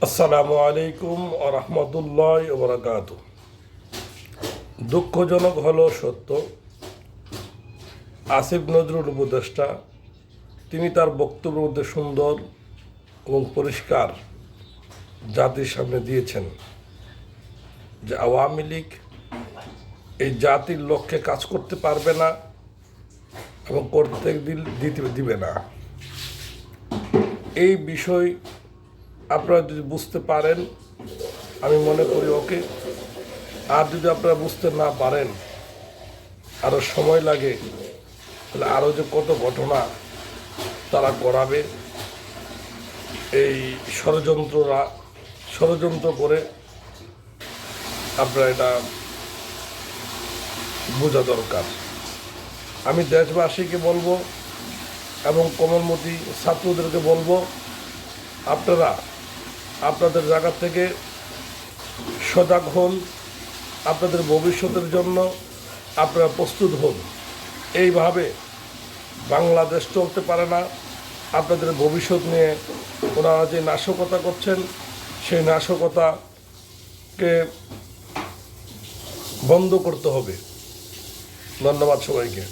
আসসালামু আলাইকুম ওয়া রাহমাতুল্লাহি ওয়া বারাকাতুহু। দুঃখজনক হলো সত্য, আসিফ নজরুল উপদেষ্টা তিনি তার বক্তব্যের মধ্যে সুন্দর এবং পরিষ্কার জাতির সামনে দিয়েছেন যে আওয়ামী লীগ এই জাতির লক্ষ্যে কাজ করতে পারবে না এবং করতে দিবে না। এই বিষয় আপনারা যদি বুঝতে পারেন, আমি মনে করি ওকে। আর যদি আপনারা বুঝতে না পারেন, আরও সময় লাগে, তাহলে আরও যে কত ঘটনা তারা করাবে, এই ষড়যন্ত্র করে আপনারা এটা বোঝা দরকার। আমি দেশবাসীকে বলবো এবং কোমলমতি ছাত্রদেরকে বলবো, আপনারা আপনাদের জায়গা থেকে সজাগ হন, আপনাদের ভবিষ্যতের জন্য আপনারা প্রস্তুত হন। এইভাবে বাংলাদেশ চলতে পারে না। আপনাদের ভবিষ্যৎ নিয়ে ওনারা যে নাশকতা করছেন, সেই নাশকতাকে বন্ধ করতে হবে। ধন্যবাদ সবাইকে।